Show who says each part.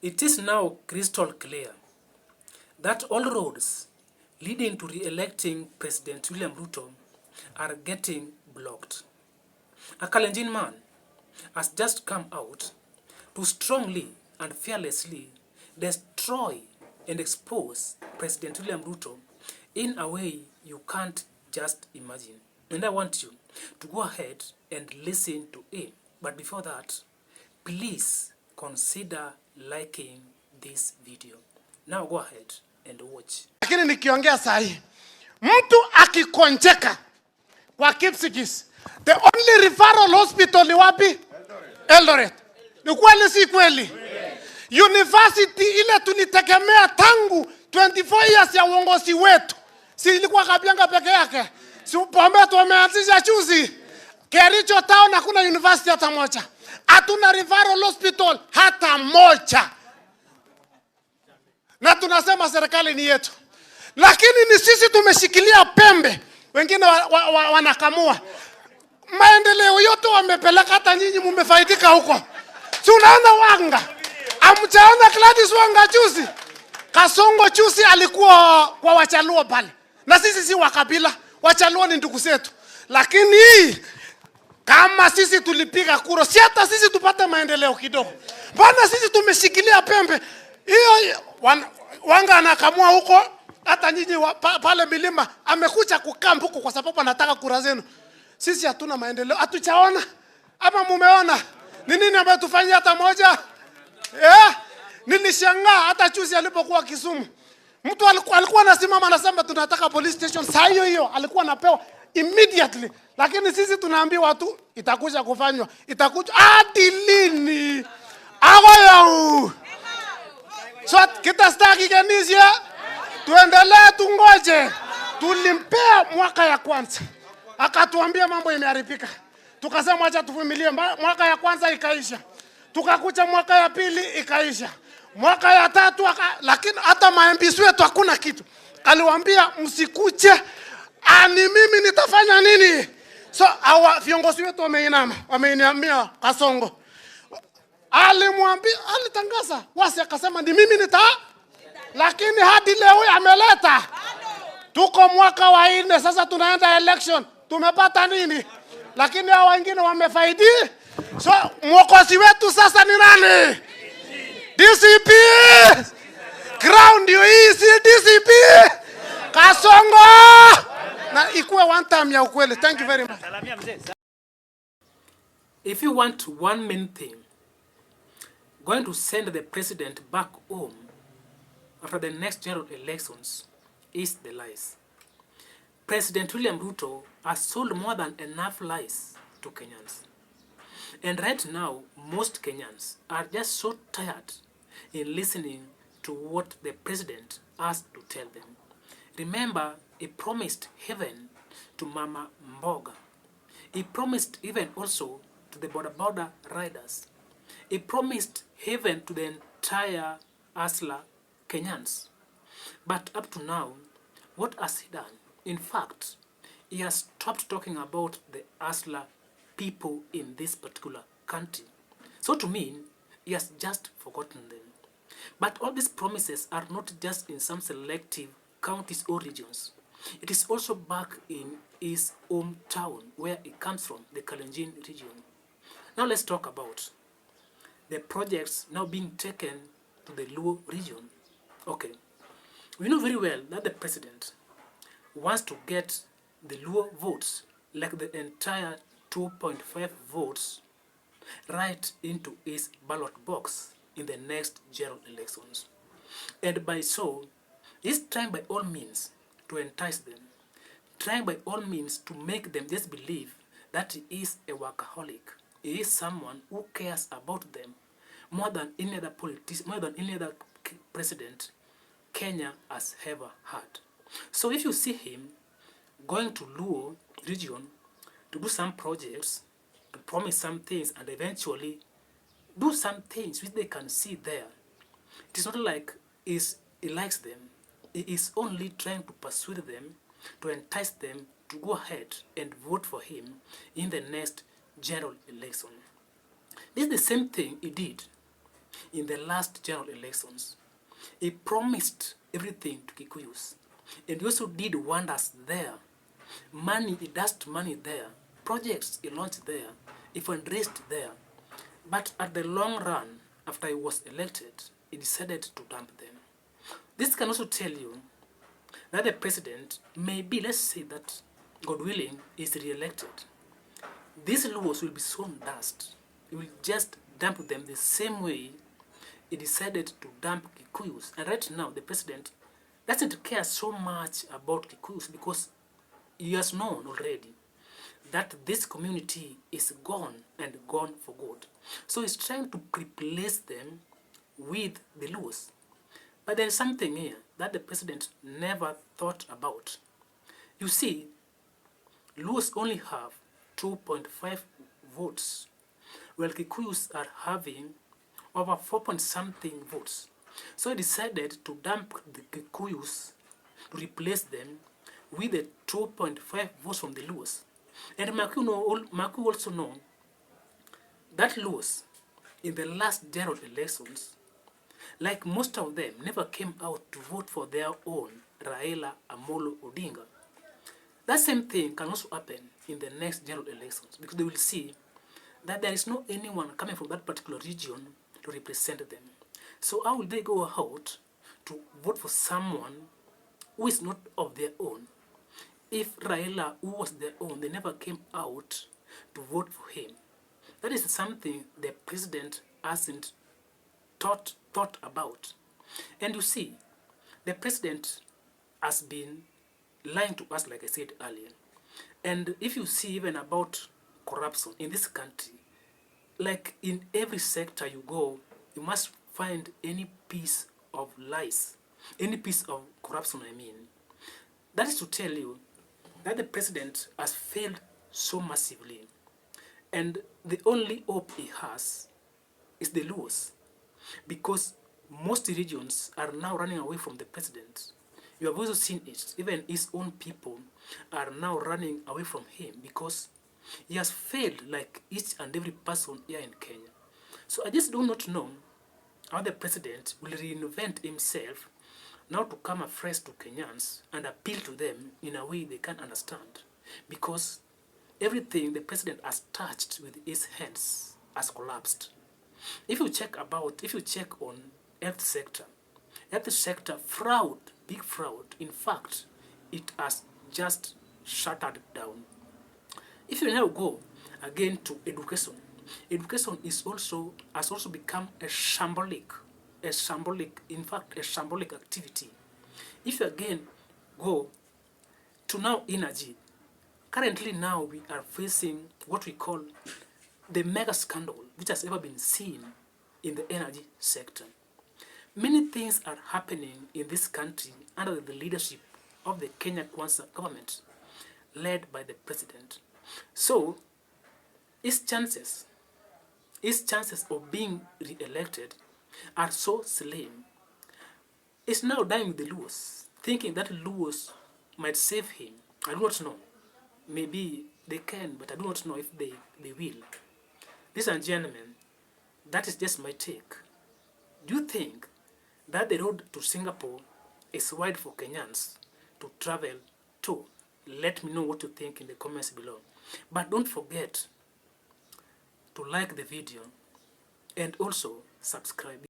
Speaker 1: It is now crystal clear that all roads leading to re-electing President William Ruto are getting blocked. A Kalenjin man has just come out to strongly and fearlessly destroy and expose President William Ruto in a way you can't just imagine. And I want you to go ahead and listen to him. But before that, please consider liking this video. Now go ahead and watch.
Speaker 2: Lakini nikiongea sahi, mtu akikonjeka kwa Kipsigis, the only referral hospital ni wapi? Eldoret. Ni kweli si kweli? University ile tulitegemea tangu 24 years ya uongozi wetu, si ilikuwa Kabianga peke yake? Si Bomet wameanzisha juzi. Kericho town hakuna university hata moja. Hatuna referral hospital hata moja. Na tunasema serikali ni yetu. Lakini ni sisi tumeshikilia pembe. Wengine wanakamua. Maendeleo yote wamepeleka, hata nyinyi mmefaidika huko. Si unaona Wanga? Amchaona Gladys Wanga juzi. Kasongo juzi alikuwa kwa Wachaluo pale. Na sisi si wakabila. Wachaluo ni ndugu zetu. Lakini kama sisi tulipiga kura, si hata sisi tupate maendeleo kidogo. Bwana sisi tumeshikilia pembe. Hiyo Wanga anakamua huko, hata nyinyi pale milima amekuja kukamp huko kwa sababu anataka kura zenu. Sisi hatuna maendeleo, hatuchaona. Ama mumeona ni nini ambayo tufanyia hata moja? Nilishangaa hata juzi alipokuwa Kisumu. Mtu alikuwa anasimama anasema tunataka police station, saa hiyo alikuwa anapewa immediately. Lakini sisi tunaambiwa tu itakuja kufanywa, itakuja hadi lini? Agoyo. So kitastaki kanisa tuendelee tungoje. Tulimpea mwaka ya kwanza, akatuambia mambo yameharibika. Tukasema acha tuvumilie, mwaka ya kwanza ikaisha. Tukakuja mwaka ya pili ikaisha. Mwaka ya tatu lakini hata maambisi wetu hakuna kitu. Aliwaambia msikuche, ani mimi nitafanya nini? So hawa viongozi wetu wameinamia Kasongo. Alimwambia, alitangaza wasi akasema ni mimi lakini hadi leo ameleta. Tuko mwaka wa 4 sasa tunaenda election. Tumepata nini? Lakini hao wengine wamefaidi. So mwokozi wetu sasa ni nani? DCP. Ground ndio hii si DCP. Kasongo. Na ikuwe one time ya ukweli. Thank you very much.
Speaker 1: If you want one main thing, going to send the president back home after the next general elections is the lies. President William Ruto has sold more than enough lies to Kenyans. And right now, most Kenyans are just so tired in listening to what the president has to tell them. Remember, he promised heaven to Mama Mboga. He promised heaven also to the border riders. He promised heaven to the entire Asla Kenyans. But up to now, what has he done? In fact, he has stopped talking about the Asla people in this particular country. So to me, he has just forgotten them. But all these promises are not just in some selective counties or regions. It is also back in his hometown, where he comes from, the Kalenjin region. Now let's talk about the projects now being taken to the Luo region. Okay, we know very well that the president wants to get the Luo votes, like the entire 2.5 votes, right into his ballot box in the next general elections. And by so, he's trying by all means to entice them, trying by all means to make them just believe that he is a workaholic. He is someone who cares about them more than any other politician, more than any other president Kenya has ever had. So if you see him going to Luo region to do some projects, to promise some things, and eventually do some things which they can see there, it is not like he likes them. He is only trying to persuade them, to entice them to go ahead and vote for him in the next general election. This is the same thing he did in the last general elections. He promised everything to Kikuyus, and he also did wonders there. Money, he dashed money there. Projects he launched there. He fundraised there. But at the long run, after he was elected, he decided to dump them. This can also tell you that the president, maybe, let's say that, God willing, is re-elected. These laws will be sown dust. He will just dump them the same way he decided to dump Kikuyus. And right now, the president doesn't care so much about Kikuyus because he has known already that this community is gone and gone for good. So he's trying to replace them with the Luos. But there is something here that the president never thought about. You see, Luos only have 2.5 votes, while Kikuyus are having over 4-point-something votes. So he decided to dump the Kikuyus to replace them with the 2.5 votes from the Luos. And Maku also know that Luos, in the last general elections, like most of them, never came out to vote for their own Raila Amolo Odinga. That same thing can also happen in the next general elections because they will see that there is no anyone coming from that particular region to represent them. So how will they go out to vote for someone who is not of their own? If Raila, who was their own, they never came out to vote for him. That is something the president hasn't thought about. And you see, the president has been lying to us, like I said earlier. And if you see even about corruption in this country, like in every sector you go, you must find any piece of lies, any piece of corruption, I mean. That is to tell you that the president has failed so massively. And the only hope he has is the Luos. Because most regions are now running away from the president. You have also seen it. Even his own people are now running away from him because he has failed like each and every person here in Kenya. So I just do not know how the president will reinvent himself now to come afresh to Kenyans and appeal to them in a way they can understand. Because everything the president has touched with his hands has collapsed. If you check on health sector fraud, big fraud. In fact, it has just shattered down. If you now go again to education has also become a shambolic activity. If you again go to now energy, currently now we are facing what we call the mega scandal which has ever been seen in the energy sector. Many things are happening in this country under the leadership of the Kenya Kwanza government led by the president. So his chances of being re-elected are so slim. He's now dying with the Luos, thinking that Luos might save him. I do not know. Maybe they can, but I do not know if they will. Ladies and gentlemen, that is just my take. Do you think that the road to Singapore is wide for Kenyans to travel to? Let me know what you think in the comments below. But don't forget to like the video and also subscribe.